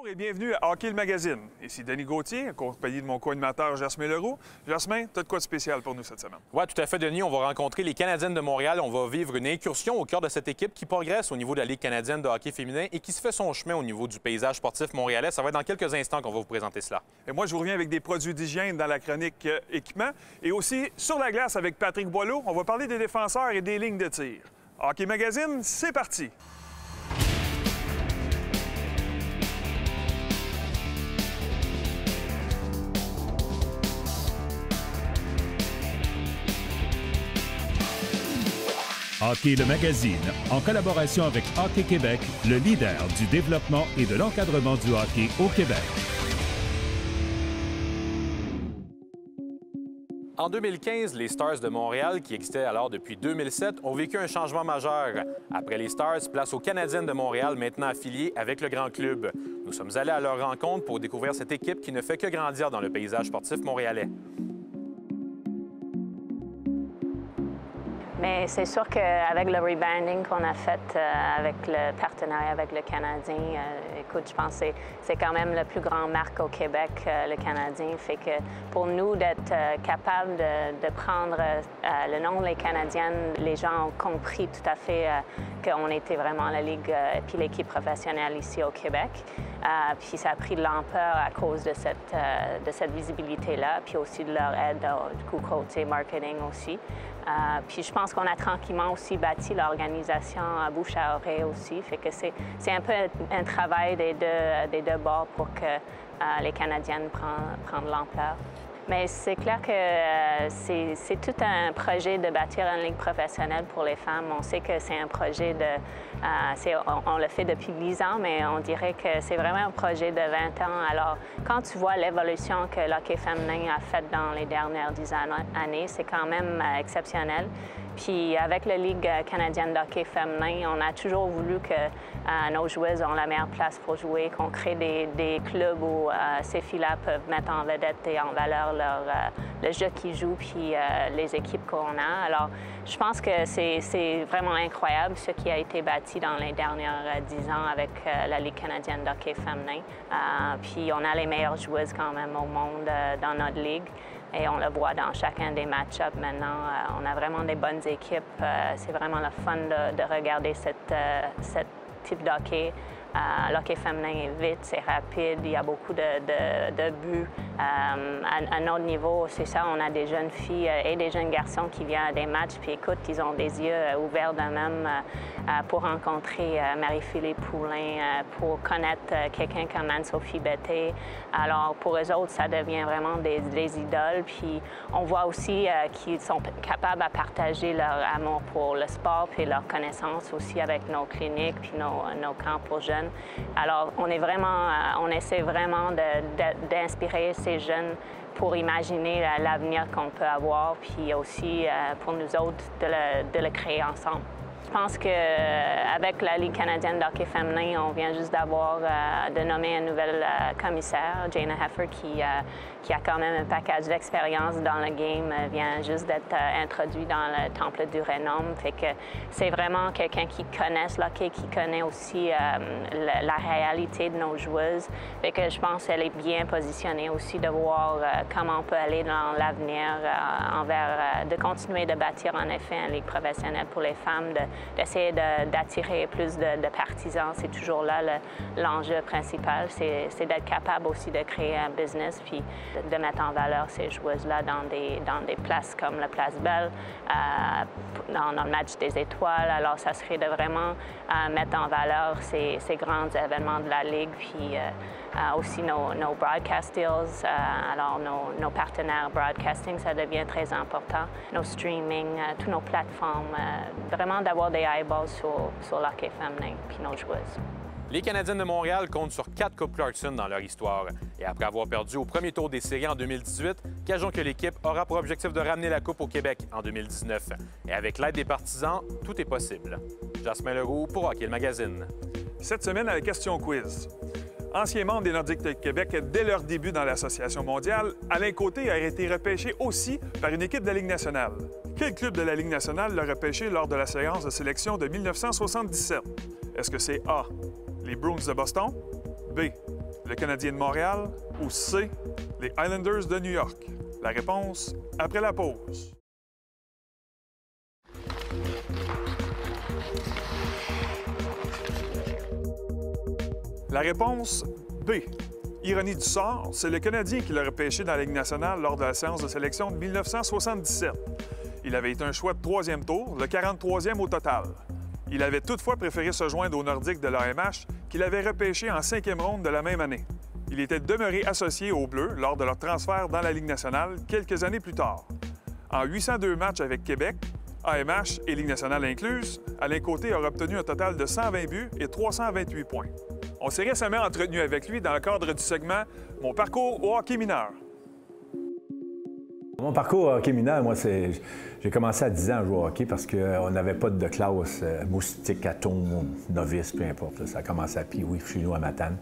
Bonjour et bienvenue à Hockey le Magazine. Ici Denis Gauthier, accompagné de mon co-animateur Jasmin Leroux. Jasmin, tu as de quoi de spécial pour nous cette semaine? Oui, tout à fait, Denis. On va rencontrer les Canadiennes de Montréal. On va vivre une incursion au cœur de cette équipe qui progresse au niveau de la Ligue canadienne de hockey féminin et qui se fait son chemin au niveau du paysage sportif montréalais. Ça va être dans quelques instants qu'on va vous présenter cela. Et moi, je vous reviens avec des produits d'hygiène dans la chronique équipement. Et aussi, sur la glace avec Patrick Boileau, on va parler des défenseurs et des lignes de tir. Hockey Magazine, c'est parti! Hockey le Magazine, en collaboration avec Hockey Québec, le leader du développement et de l'encadrement du hockey au Québec. En 2015, les Stars de Montréal, qui existaient alors depuis 2007, ont vécu un changement majeur. Après les Stars, place aux Canadiennes de Montréal, maintenant affiliées avec le grand club. Nous sommes allés à leur rencontre pour découvrir cette équipe qui ne fait que grandir dans le paysage sportif montréalais. Mais c'est sûr qu'avec le rebranding qu'on a fait avec le partenariat avec le Canadien, écoute, je pense que c'est quand même la plus grande marque au Québec, le Canadien. Fait que pour nous, d'être capable de prendre le nom des Canadiennes, les gens ont compris tout à fait qu'on était vraiment la Ligue puis l'équipe professionnelle ici au Québec. Puis ça a pris de l'ampleur à cause de cette visibilité-là, puis aussi de leur aide du coup côté marketing aussi. Puis je pense qu'on a tranquillement aussi bâti l'organisation à bouche à oreille aussi. Fait que c'est un peu un travail des deux bords pour que les Canadiennes prennent de l'ampleur. Mais c'est clair que c'est tout un projet de bâtir une ligue professionnelle pour les femmes. On sait que c'est un projet on le fait depuis 10 ans, mais on dirait que c'est vraiment un projet de 20 ans. Alors, quand tu vois l'évolution que l'hockey féminin a faite dans les dernières 10 années, c'est quand même exceptionnel. Puis avec la Ligue canadienne de hockey féminin, on a toujours voulu que nos joueuses ont la meilleure place pour jouer, qu'on crée des clubs où ces filles-là peuvent mettre en vedette et en valeur le jeu qu'ils jouent puis les équipes qu'on a. Alors, je pense que c'est vraiment incroyable ce qui a été bâti dans les dernières 10 ans avec la Ligue canadienne de hockey féminin. Puis on a les meilleures joueuses quand même au monde dans notre ligue. Et on le voit dans chacun des match-ups maintenant. On a vraiment des bonnes équipes. C'est vraiment le fun de regarder ce type d'hockey. L'hockey féminin est vite, c'est rapide, il y a beaucoup de buts. À notre niveau, c'est ça, on a des jeunes filles et des jeunes garçons qui viennent à des matchs, puis écoute, ils ont des yeux ouverts d'eux-mêmes pour rencontrer Marie-Philippe Poulin, pour connaître quelqu'un comme Anne-Sophie Betté. Alors, pour eux autres, ça devient vraiment des idoles. Puis, on voit aussi qu'ils sont capables de partager leur amour pour le sport, puis leur connaissance aussi avec nos cliniques, puis nos camps pour jeunes. Alors, on essaie vraiment d'inspirer ces jeunes pour imaginer l'avenir qu'on peut avoir, puis aussi pour nous autres de le créer ensemble. Je pense qu'avec la Ligue canadienne de hockey féminin, on vient juste de nommer un nouvel commissaire, Jana Heffer, qui a quand même un package d'expérience dans le game, vient juste d'être introduit dans le Temple du Renom. Fait que c'est vraiment quelqu'un qui connaît l'hockey, qui connaît aussi la réalité de nos joueuses. Fait que je pense qu'elle est bien positionnée aussi de voir comment on peut aller dans l'avenir de continuer de bâtir en effet une ligue professionnelle pour les femmes, d'essayer d'attirer plus de partisans. C'est toujours là l'enjeu principal, c'est d'être capable aussi de créer un business puis de mettre en valeur ces joueuses-là dans des places comme la Place Belle, dans le match des étoiles. Alors, ça serait de vraiment mettre en valeur ces grands événements de la Ligue, puis aussi nos broadcast deals, alors nos partenaires broadcasting, ça devient très important. Nos streaming, toutes nos plateformes, vraiment d'avoir des eyeballs sur l'hockey féminin puis nos joueuses. Les Canadiennes de Montréal comptent sur 4 Coupes Clarkson dans leur histoire. Et après avoir perdu au premier tour des séries en 2018, gageons que l'équipe aura pour objectif de ramener la Coupe au Québec en 2019. Et avec l'aide des partisans, tout est possible. Jasmin Leroux pour Hockey le Magazine. Cette semaine, à la question quiz. Ancien membre des Nordiques de Québec dès leur début dans l'Association mondiale, Alain Côté a été repêché aussi par une équipe de la Ligue nationale. Quel club de la Ligue nationale l'a repêché lors de la séance de sélection de 1977? Est-ce que c'est A, les Bruins de Boston, B, le Canadien de Montréal ou C, les Islanders de New York? La réponse après la pause. La réponse B. Ironie du sort, c'est le Canadien qui l'a repêché dans la Ligue nationale lors de la séance de sélection de 1977. Il avait été un choix de 3e tour, le 43e au total. Il avait toutefois préféré se joindre aux Nordiques de l'AMH, qu'il avait repêché en 5e ronde de la même année. Il était demeuré associé aux Bleus lors de leur transfert dans la Ligue nationale quelques années plus tard. En 802 matchs avec Québec, AMH et Ligue nationale incluse, Alain Côté a obtenu un total de 120 buts et 328 points. On s'est récemment entretenu avec lui dans le cadre du segment « Mon parcours au hockey mineur ». Mon parcours au hockey mineur, moi, j'ai commencé à 10 ans à jouer au hockey parce qu'on n'avait pas de classe moustique, atome, novice, peu importe. Ça a commencé à Pee-Wee chez nous à Matane.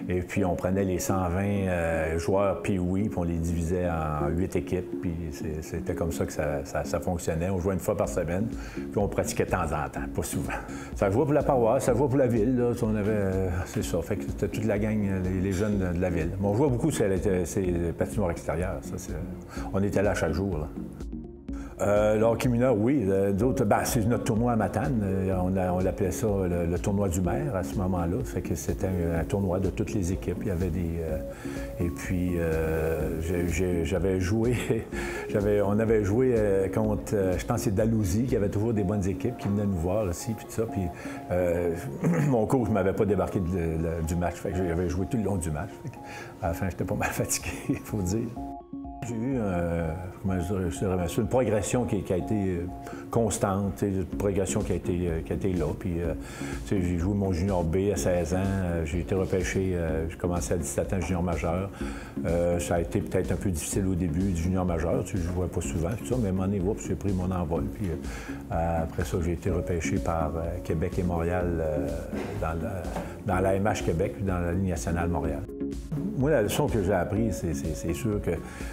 Et puis, on prenait les 120 joueurs Pee-Wee, puis on les divisait en 8 équipes. Puis c'était comme ça que ça fonctionnait. On jouait une fois par semaine, puis on pratiquait de temps en temps, pas souvent. Ça jouait pour la paroisse, ça jouait pour la ville. Là. On avait, c'est ça, fait que c'était toute la gang, les jeunes de la ville. Mais on jouait beaucoup sur les patinoires extérieures. On était là chaque jour. Là. Le hockey mineur, oui. D'autres, c'est notre tournoi à Matane. On l'appelait ça le tournoi du maire à ce moment-là. Fait que c'était un tournoi de toutes les équipes. Il y avait des. Et puis, j'avais joué. On avait joué contre, je pense, c'est Dalhousie, qui avait toujours des bonnes équipes qui venaient nous voir aussi, puis tout ça. Puis, mon coach ne m'avait pas débarqué du match. Fait que j'avais joué tout le long du match. Fait que, à la fin, j'étais pas mal fatigué, il faut dire. J'ai eu une progression qui a été constante, une progression qui a été là. Puis, j'ai joué mon junior B à 16 ans, j'ai été repêché, j'ai commencé à 17 ans junior majeur. Ça a été peut-être un peu difficile au début du junior majeur, je ne jouais pas souvent, tout ça, mais à un moment donné, j'ai pris mon envol. Puis, après ça, j'ai été repêché par Québec et Montréal dans l'AMH Québec, puis dans la Ligue nationale Montréal. Moi, la leçon que j'ai apprise, c'est sûr que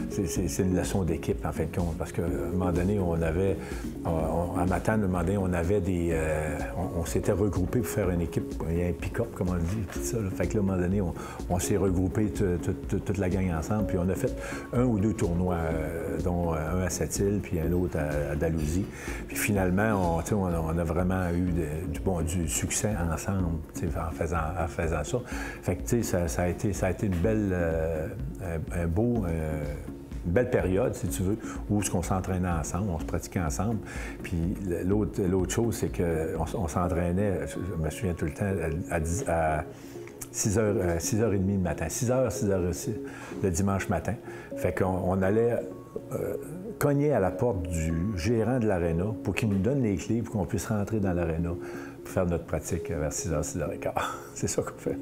c'est une leçon d'équipe, en fin de compte, parce qu'à un moment donné, à Matane, à un moment donné, on avait des... on s'était regroupés pour faire une équipe, il y a un pick-up, comme on le dit, tout ça. Là. Fait que là, à un moment donné, on s'est regroupés, toute la gang ensemble, puis on a fait 1 ou 2 tournois, dont un à Sept-Îles, puis un autre à Dalhousie. Puis finalement, on a vraiment eu du succès ensemble, en faisant ça. Fait que, tu sais, ça a été une belle période, si tu veux, où on s'entraînait ensemble, on se pratiquait ensemble. Puis l'autre chose, c'est qu'on s'entraînait, je me souviens tout le temps, à 6h30 le matin, 6h le dimanche matin. Fait qu'on allait cogner à la porte du gérant de l'aréna pour qu'il nous donne les clés pour qu'on puisse rentrer dans l'aréna pour faire notre pratique vers 6h, 6h15. C'est ça qu'on fait.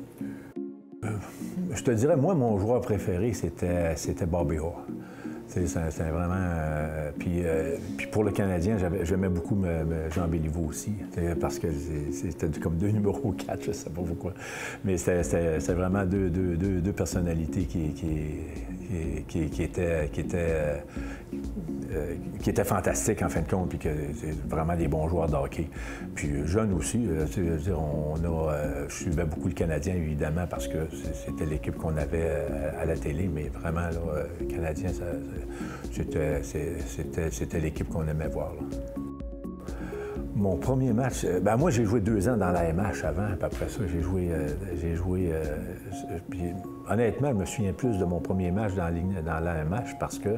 Je te dirais, moi, mon joueur préféré, c'était Bobby Orr. C'est vraiment... Puis pour le Canadien, j'aimais beaucoup Jean Béliveau aussi, parce que c'était comme 2 numéros 4, je ne sais pas pourquoi. Mais c'était vraiment deux personnalités qui étaient fantastiques, en fin de compte, puis que c'est vraiment des bons joueurs de hockey. Puis jeunes aussi, je suivais beaucoup le Canadien, évidemment, parce que c'était l'équipe qu'on avait à la télé, mais vraiment, là, le Canadien, c'était l'équipe qu'on aimait voir. Là. Mon premier match, moi j'ai joué 2 ans dans l'AMH avant, puis après ça j'ai joué puis honnêtement, je me souviens plus de mon premier match dans l'AMH parce que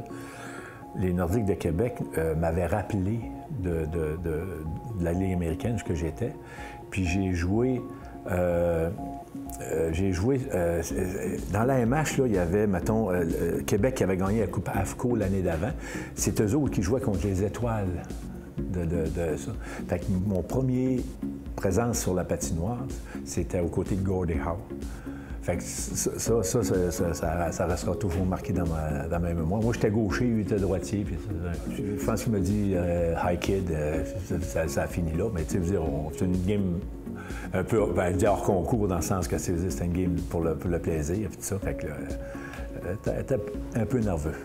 les Nordiques de Québec m'avaient rappelé de la Ligue américaine, ce que j'étais, puis j'ai joué dans l'AMH, là, il y avait, mettons, Québec qui avait gagné la Coupe AFCO l'année d'avant. C'est eux autres qui jouaient contre les Étoiles de ça. Fait que mon premier présence sur la patinoire, c'était aux côtés de Gordie Howe. Fait que ça restera toujours marqué dans ma mémoire. Moi, j'étais gaucher, lui était droitier. Puis je pense qu'il m'a dit « Hi kid », ça a fini là. Mais tu sais, c'est une game un peu hors concours, dans le sens que c'était une game pour le plaisir et tout ça. Fait que t'es un peu nerveux.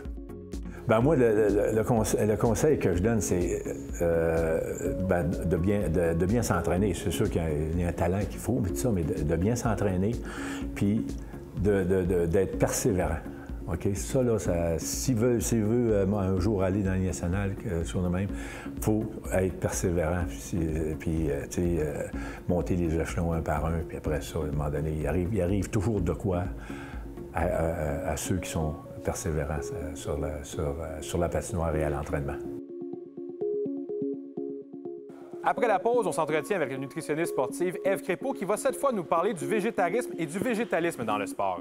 Moi, le conseil que je donne, c'est de bien s'entraîner. C'est sûr qu'il y a un talent qu'il faut, mais tout ça, mais de bien s'entraîner, puis d'être persévérant. OK? Ça, là, s'il veut un jour aller dans la Ligue nationale sur nous-mêmes, il faut être persévérant, puis monter les échelons un par un, puis après ça, à un moment donné, il arrive toujours de quoi à ceux qui sont persévérants sur la patinoire et à l'entraînement. Après la pause, on s'entretient avec la nutritionniste sportive Ève Crépeau qui va cette fois nous parler du végétarisme et du végétalisme dans le sport.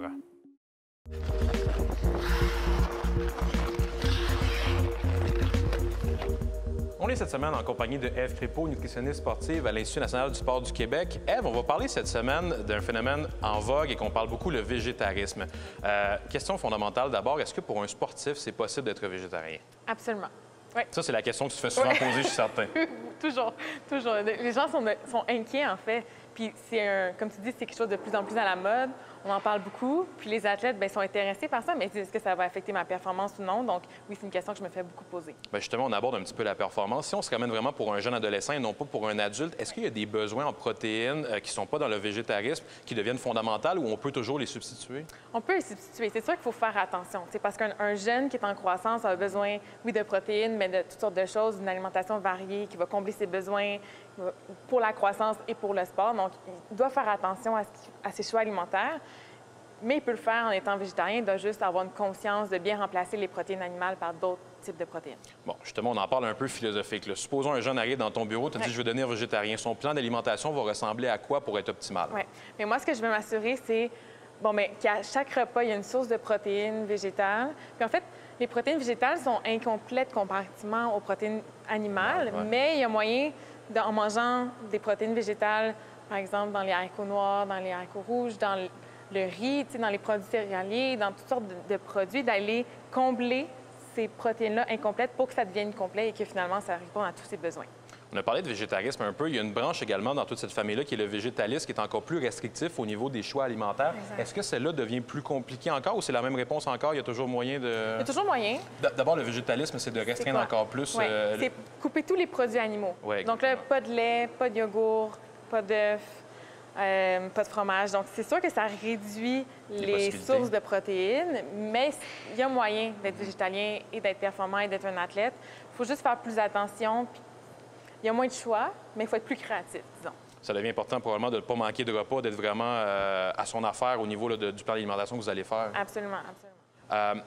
On est cette semaine en compagnie de Ève Crépeau, nutritionniste sportive à l'Institut national du sport du Québec. Ève, on va parler cette semaine d'un phénomène en vogue et qu'on parle beaucoup, le végétarisme. Question fondamentale d'abord, est-ce que pour un sportif, c'est possible d'être végétarien? Absolument. Oui. Ça, c'est la question que tu te fais souvent poser, je suis certain. Toujours, toujours. Les gens sont inquiets, en fait. Puis, comme tu dis, c'est quelque chose de plus en plus à la mode. On en parle beaucoup. Puis, les athlètes sont intéressés par ça, mais est-ce que ça va affecter ma performance ou non? Donc, oui, c'est une question que je me fais beaucoup poser. Bien, justement, on aborde un petit peu la performance. Si on se ramène vraiment pour un jeune adolescent et non pas pour un adulte, est-ce qu'il y a des besoins en protéines qui ne sont pas dans le végétarisme, qui deviennent fondamentaux ou on peut toujours les substituer? On peut les substituer. C'est sûr qu'il faut faire attention. C'est parce qu'un jeune qui est en croissance a besoin, oui, de protéines, mais de toutes sortes de choses, d'une alimentation variée qui va combler ses besoins pour la croissance et pour le sport. Donc, il doit faire attention à ses choix alimentaires. Mais il peut le faire en étant végétarien, il doit juste avoir une conscience de bien remplacer les protéines animales par d'autres types de protéines. Bon, justement, on en parle un peu philosophique. Là. Supposons un jeune arrive dans ton bureau, tu te dis je veux devenir végétarien. Son plan d'alimentation va ressembler à quoi pour être optimal? Oui. Mais moi, ce que je veux m'assurer, c'est qu'à chaque repas, il y a une source de protéines végétales. Puis en fait, les protéines végétales sont incomplètes comparativement aux protéines animales, mais il y a moyen, en mangeant des protéines végétales, par exemple dans les haricots noirs, dans les haricots rouges, dans le riz, dans les produits céréaliers, dans toutes sortes de produits, d'aller combler ces protéines-là incomplètes pour que ça devienne complet et que finalement, ça réponde à tous ses besoins. On a parlé de végétarisme un peu. Il y a une branche également dans toute cette famille-là qui est le végétalisme, qui est encore plus restrictif au niveau des choix alimentaires. Est-ce que celle-là devient plus compliquée encore ou c'est la même réponse encore? Il y a toujours moyen de... Il y a toujours moyen. D'abord, le végétalisme, c'est de restreindre encore plus... C'est couper tous les produits animaux. Donc là, pas de lait, pas de yogourt, pas d'œufs. Pas de fromage. Donc, c'est sûr que ça réduit les sources de protéines, mais il y a moyen d'être végétalien et d'être performant et d'être un athlète. Il faut juste faire plus attention. Puis, il y a moins de choix, mais il faut être plus créatif, disons. Ça devient important probablement de ne pas manquer de repas, d'être vraiment à son affaire au niveau du plan d'alimentation que vous allez faire. Absolument, absolument.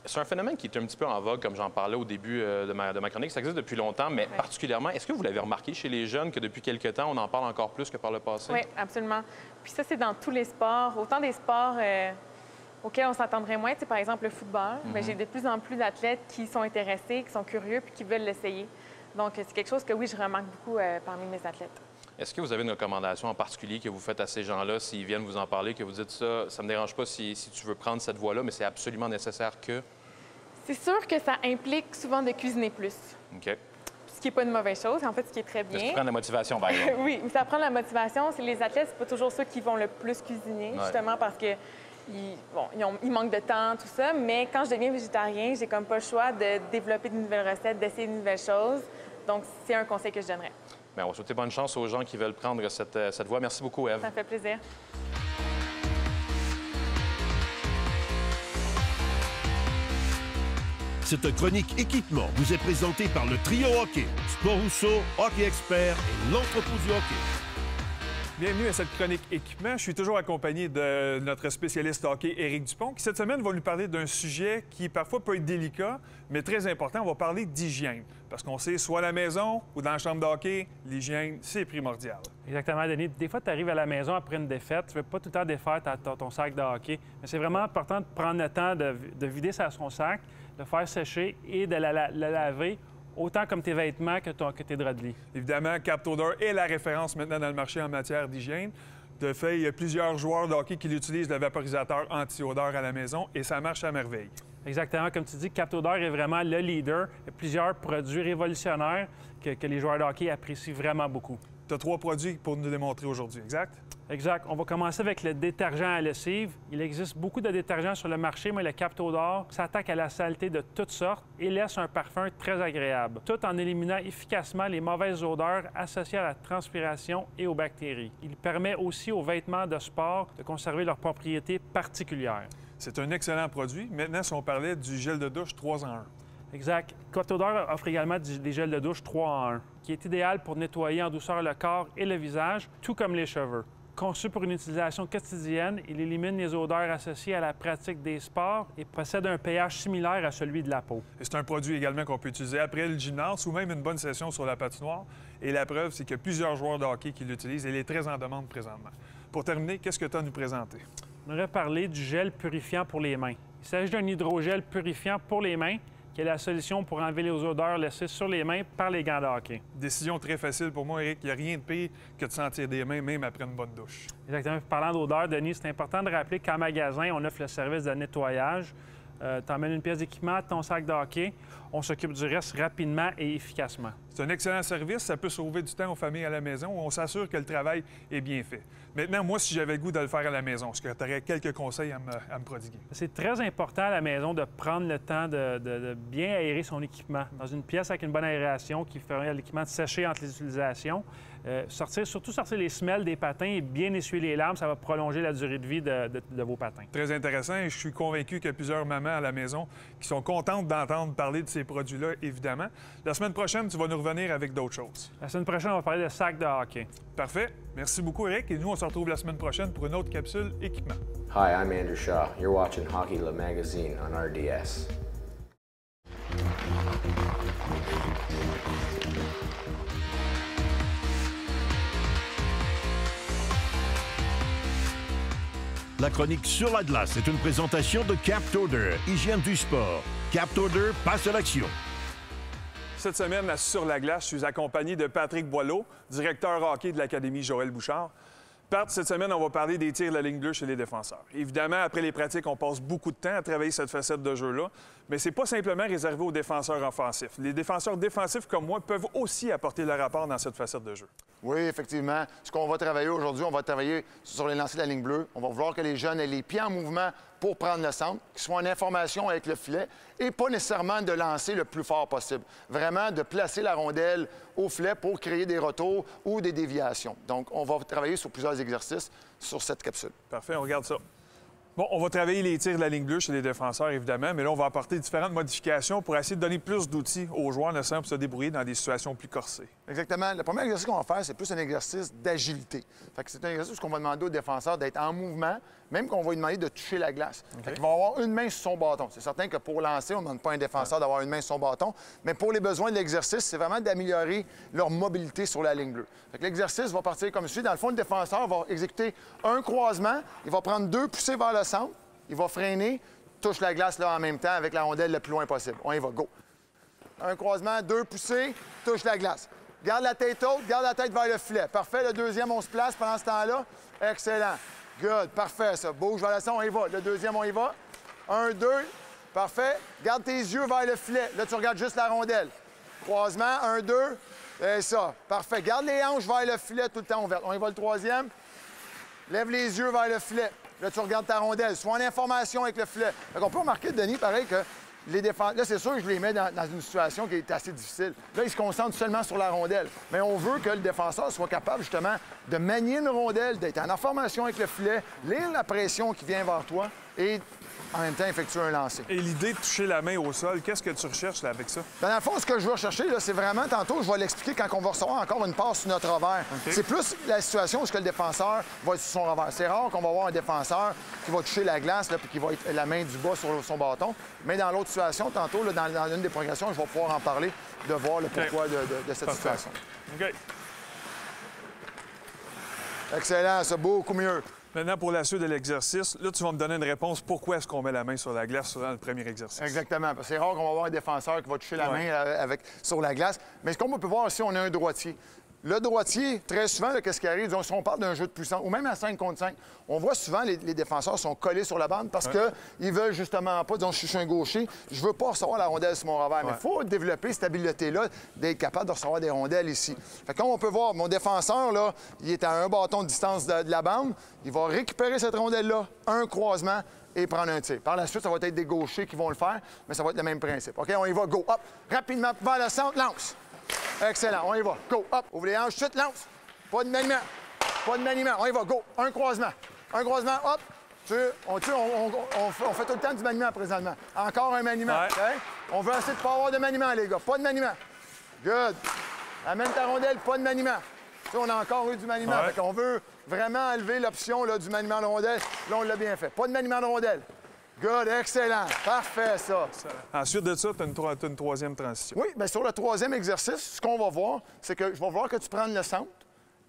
C'est un phénomène qui est un petit peu en vogue, comme j'en parlais au début de ma chronique. Ça existe depuis longtemps, mais particulièrement, est-ce que vous l'avez remarqué chez les jeunes que depuis quelque temps, on en parle encore plus que par le passé? Oui, absolument. Puis ça, c'est dans tous les sports. Autant des sports auxquels on s'attendrait moins, par exemple le football, mais j'ai de plus en plus d'athlètes qui sont intéressés, qui sont curieux puis qui veulent l'essayer. Donc, c'est quelque chose que, oui, je remarque beaucoup parmi mes athlètes. Est-ce que vous avez une recommandation en particulier que vous faites à ces gens-là, s'ils viennent vous en parler, que vous dites ça ne me dérange pas si tu veux prendre cette voie-là, mais c'est absolument nécessaire que... C'est sûr que ça implique souvent de cuisiner plus. OK. Ce qui n'est pas une mauvaise chose, en fait, ce qui est très bien. Ça prend de la motivation, par exemple. Oui, mais ça prend de la motivation. Les athlètes, c'est pas toujours ceux qui vont le plus cuisiner, justement parce que ils manquent de temps, tout ça. Mais quand je deviens végétarien, j'ai comme pas le choix de développer de nouvelles recettes, d'essayer de nouvelles choses. Donc, c'est un conseil que je donnerais. Bien, on va souhaiter bonne chance aux gens qui veulent prendre cette voie. Merci beaucoup, Ève. Ça me fait plaisir. Cette chronique équipement vous est présentée par le Trio Hockey, Sport Rousseau, Hockey Expert et l'Entrepôt du hockey. Bienvenue à cette chronique équipement. Je suis toujours accompagné de notre spécialiste hockey, Éric Dupont, qui cette semaine va nous parler d'un sujet qui parfois peut être délicat, mais très important. On va parler d'hygiène. Parce qu'on sait, soit à la maison ou dans la chambre de hockey, l'hygiène, c'est primordial. Exactement, Denis. Des fois, tu arrives à la maison après une défaite, tu ne veux pas tout le temps défaire ton sac de hockey. Mais c'est vraiment important de prendre le temps de vider son sac, de le faire sécher et de le laver autant comme tes vêtements que tes draps de lit. Évidemment, Captodor est la référence maintenant dans le marché en matière d'hygiène. De fait, il y a plusieurs joueurs de hockey qui utilisent le vaporisateur anti-odeur à la maison et ça marche à merveille. Exactement. Comme tu dis, Captodor est vraiment le leader. Il y a plusieurs produits révolutionnaires que les joueurs de hockey apprécient vraiment beaucoup. Tu as 3 produits pour nous démontrer aujourd'hui, exact? Exact. On va commencer avec le détergent à lessive. Il existe beaucoup de détergents sur le marché, mais le Captodor s'attaque à la saleté de toutes sortes et laisse un parfum très agréable, tout en éliminant efficacement les mauvaises odeurs associées à la transpiration et aux bactéries. Il permet aussi aux vêtements de sport de conserver leurs propriétés particulières. C'est un excellent produit. Maintenant, si on parlait du gel de douche 3 en 1. Exact. Captodor offre également des gels de douche 3 en 1, qui est idéal pour nettoyer en douceur le corps et le visage, tout comme les cheveux. Conçu pour une utilisation quotidienne, il élimine les odeurs associées à la pratique des sports et possède un pH similaire à celui de la peau. C'est un produit également qu'on peut utiliser après le gymnase ou même une bonne session sur la patinoire. Et la preuve, c'est qu'il y a plusieurs joueurs de hockey qui l'utilisent et il est très en demande présentement. Pour terminer, qu'est-ce que tu as à nous présenter? On aurait parlé du gel purifiant pour les mains. Il s'agit d'un hydrogel purifiant pour les mains qui est la solution pour enlever les odeurs laissées sur les mains par les gants de hockey. Décision très facile pour moi, Éric. Il n'y a rien de pire que de sentir des mains, même après une bonne douche. Exactement. Parlant d'odeur, Denis, c'est important de rappeler qu'en magasin, on offre le service de nettoyage. Tu emmènes une pièce d'équipement, ton sac de hockey. On s'occupe du reste rapidement et efficacement. C'est un excellent service. Ça peut sauver du temps aux familles à la maison. On s'assure que le travail est bien fait. Maintenant, moi, si j'avais le goût de le faire à la maison, est-ce que tu aurais quelques conseils à me prodiguer? C'est très important à la maison de prendre le temps de bien aérer son équipement. Dans une pièce avec une bonne aération qui ferait à l'équipement de sécher entre les utilisations. Surtout sortir les semelles des patins et bien essuyer les lames, ça va prolonger la durée de vie de vos patins. Très intéressant et je suis convaincu qu'il y a plusieurs mamans à la maison qui sont contentes d'entendre parler de ces produits-là, évidemment. La semaine prochaine, tu vas nous revenir avec d'autres choses. La semaine prochaine, on va parler de sacs de hockey. Parfait. Merci beaucoup, Eric. Et nous, on se retrouve la semaine prochaine pour une autre capsule équipement. Hi, I'm Andrew Shaw. You're watching Hockey Le Magazine on RDS. La chronique sur la glace est une présentation de Captodor, hygiène du sport. Captodor passe à l'action. Cette semaine, à Sur la glace, je suis accompagné de Patrick Boileau, directeur hockey de l'Académie Joël Bouchard. Pat, cette semaine, on va parler des tirs de la ligne bleue chez les défenseurs. Évidemment, après les pratiques, on passe beaucoup de temps à travailler cette facette de jeu-là, mais c'est pas simplement réservé aux défenseurs offensifs. Les défenseurs défensifs comme moi peuvent aussi apporter leur rapport dans cette facette de jeu. Oui, effectivement. Ce qu'on va travailler aujourd'hui, on va travailler sur les lancers de la ligne bleue. On va vouloir que les jeunes aient les pieds en mouvement pour prendre le centre, qu'ils soient en information avec le filet et pas nécessairement de lancer le plus fort possible. Vraiment de placer la rondelle au filet pour créer des retours ou des déviations. Donc, on va travailler sur plusieurs exercices sur cette capsule. Parfait, on regarde ça. Bon, on va travailler les tirs de la ligne bleue chez les défenseurs, évidemment, mais là, on va apporter différentes modifications pour essayer de donner plus d'outils aux joueurs, nécessairement pour se débrouiller dans des situations plus corsées. Exactement. Le premier exercice qu'on va faire, c'est plus un exercice d'agilité. C'est un exercice qu'on va demander aux défenseurs d'être en mouvement, même qu'on va lui demander de toucher la glace. Okay. Il va avoir une main sur son bâton. C'est certain que pour lancer, on ne demande pas à un défenseur d'avoir une main sur son bâton, mais pour les besoins de l'exercice, c'est vraiment d'améliorer leur mobilité sur la ligne bleue. L'exercice va partir comme suit. Dans le fond, le défenseur va exécuter un croisement, il va prendre 2 poussées vers le centre, il va freiner, touche la glace là, en même temps avec la rondelle le plus loin possible. On y va, go! Un croisement, 2 poussées, touche la glace. Garde la tête haute, garde la tête vers le filet. Parfait, le deuxième, on se place pendant ce temps-là. Excellent. Good, parfait, ça. Bouge vers le centre, on y va. Le deuxième, on y va. 1, 2, parfait. Garde tes yeux vers le filet. Là, tu regardes juste la rondelle. Croisement, 1, 2, et ça. Parfait. Garde les hanches vers le filet tout le temps ouvert. On y va le troisième. Lève les yeux vers le filet. Là, tu regardes ta rondelle. Sois en information avec le filet. Donc, on peut remarquer, Denis, pareil, que les défenseurs... Là, c'est sûr que je les mets dans une situation qui est assez difficile. Là, ils se concentrent seulement sur la rondelle. Mais on veut que le défenseur soit capable, justement, de manier une rondelle, d'être en information avec le filet, lire la pression qui vient vers toi et, en même temps, effectuer un lancer. Et l'idée de toucher la main au sol, qu'est-ce que tu recherches là, avec ça? Bien, dans le fond, ce que je veux rechercher, c'est vraiment, tantôt, je vais l'expliquer quand on va recevoir encore une passe sur notre revers. Okay. C'est plus la situation où le défenseur va être sur son revers. C'est rare qu'on va avoir un défenseur qui va toucher la glace puis qui va être la main du bas sur son bâton. Mais dans l'autre situation, tantôt, là, dans une des progressions, je vais pouvoir en parler, de voir le pourquoi de cette situation. OK. Excellent, c'est beaucoup mieux. Maintenant, pour la suite de l'exercice, là, tu vas me donner une réponse. Pourquoi est-ce qu'on met la main sur la glace dans le premier exercice? Exactement. C'est rare qu'on va avoir un défenseur qui va toucher la main sur la glace. Mais comme on peut voir aussi, on a un droitier. Le droitier, très souvent, qu'est-ce qui arrive? Si on parle d'un jeu de puissance, ou même à 5 contre 5, on voit souvent les défenseurs sont collés sur la bande parce qu'ils veulent justement pas, disons, je suis un gaucher, je veux pas recevoir la rondelle sur mon revers. Mais il faut développer cette habileté-là d'être capable de recevoir des rondelles ici. Fait que comme on peut voir, mon défenseur, là, il est à un bâton de distance de la bande. Il va récupérer cette rondelle-là, un croisement, et prendre un tir. Par la suite, ça va être des gauchers qui vont le faire, mais ça va être le même principe. OK, on y va, go, hop, rapidement, vers le centre, lance. Excellent, on y va, go, hop, ouvre les hanches, chute, lance. Pas de maniement, pas de maniement, on y va, go, un croisement, hop, on fait tout le temps du maniement présentement. Encore un maniement, OK? On veut essayer de ne pas avoir de maniement, les gars, pas de maniement. Good. Amène ta rondelle, pas de maniement. On a encore eu du maniement, fait qu'on veut vraiment enlever l'option du maniement de rondelle. Là, on l'a bien fait. Pas de maniement de rondelle. Good, excellent. Parfait, ça. Ensuite de ça, tu as une troisième transition. Oui, bien sur le troisième exercice, ce qu'on va voir, c'est que je vais voir que tu prends le centre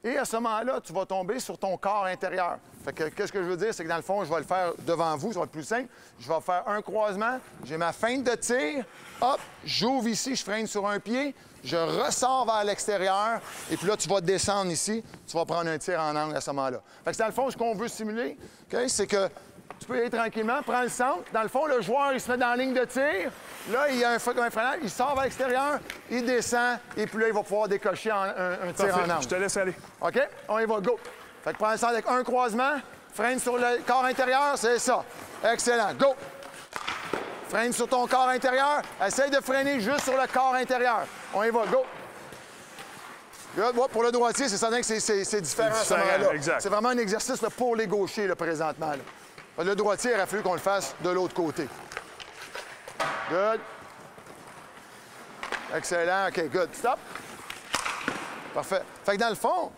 et à ce moment-là, tu vas tomber sur ton corps intérieur. Fait que qu'est-ce que je veux dire, c'est que dans le fond, je vais le faire devant vous, ça va être plus simple. Je vais faire un croisement, j'ai ma feinte de tir, hop, j'ouvre ici, je freine sur un pied, je ressors vers l'extérieur, et puis là, tu vas descendre ici, tu vas prendre un tir en angle à ce moment-là. Fait que dans le fond, ce qu'on veut simuler, okay, c'est que tu peux y aller tranquillement, prends le centre. Dans le fond, le joueur, il se met dans la ligne de tir. Là, il y a un freinage, il sort vers l'extérieur, il descend, et puis là, il va pouvoir décocher un tir en angle. Je te laisse aller. OK? On y va, go. Fait que prends le centre avec un croisement, freine sur le corps intérieur, c'est ça. Excellent, go. Freine sur ton corps intérieur. Essaye de freiner juste sur le corps intérieur. On y va, go. Pour le droitier, c'est certain que c'est différent à ce moment-là. C'est vraiment un exercice là, pour les gauchers là, présentement. Là. Le droitier, il aurait fallu qu'on le fasse de l'autre côté. Good. Excellent. OK, good. Stop. Parfait. Fait que dans le fond,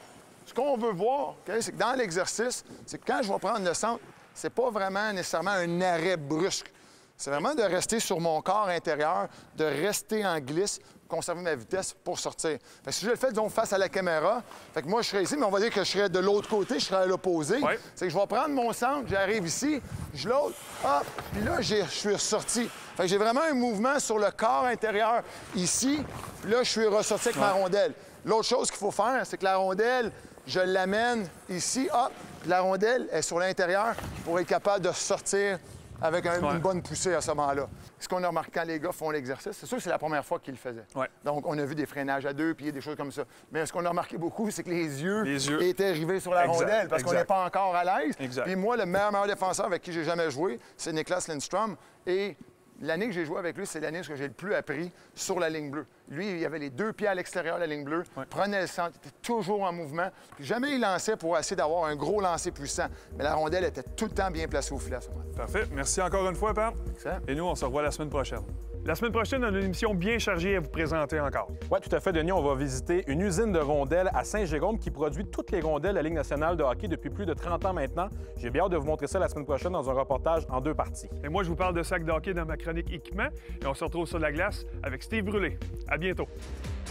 ce qu'on veut voir, okay, c'est que dans l'exercice, c'est que quand je vais prendre le centre, c'est pas vraiment nécessairement un arrêt brusque. C'est vraiment de rester sur mon corps intérieur, de rester en glisse, conserver ma vitesse pour sortir. Fait que si je le fais, disons, face à la caméra, fait que moi, je serais ici, mais on va dire que je serais de l'autre côté, je serais à l'opposé. C'est que je vais prendre mon centre, j'arrive ici, je l'autre, hop, puis là, je suis ressorti. Fait que j'ai vraiment un mouvement sur le corps intérieur ici, puis là, je suis ressorti avec ma rondelle. L'autre chose qu'il faut faire, c'est que la rondelle, je l'amène ici, hop, puis la rondelle est sur l'intérieur pour être capable de sortir avec une bonne poussée à ce moment-là. Ce qu'on a remarqué quand les gars font l'exercice, c'est sûr que c'est la première fois qu'ils le faisaient. Donc, on a vu des freinages à 2 pieds, des choses comme ça. Mais ce qu'on a remarqué beaucoup, c'est que les yeux étaient rivés sur la rondelle parce qu'on n'est pas encore à l'aise. Puis moi, le meilleur défenseur avec qui j'ai jamais joué, c'est Niklas Lindstrom. Et l'année que j'ai joué avec lui, c'est l'année où j'ai le plus appris sur la ligne bleue. Lui, il avait les 2 pieds à l'extérieur de la ligne bleue, prenait le centre, était toujours en mouvement. Puis jamais il lançait pour essayer d'avoir un gros lancer puissant. Mais la rondelle était tout le temps bien placée au filet à ce moment. Parfait. Merci encore une fois, Pat. Excellent. Et nous, on se revoit la semaine prochaine. La semaine prochaine, on a une émission bien chargée à vous présenter encore. Oui, tout à fait, Denis. On va visiter une usine de rondelles à Saint-Jérôme qui produit toutes les rondelles de la Ligue nationale de hockey depuis plus de 30 ans maintenant. J'ai bien hâte de vous montrer ça la semaine prochaine dans un reportage en 2 parties. Et moi, je vous parle de sacs de hockey dans ma chronique équipement. Et on se retrouve sur la glace avec Steve Brûlé. À bientôt.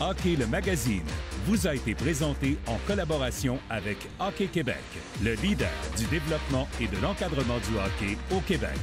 Hockey le magazine vous a été présenté en collaboration avec Hockey Québec, le leader du développement et de l'encadrement du hockey au Québec.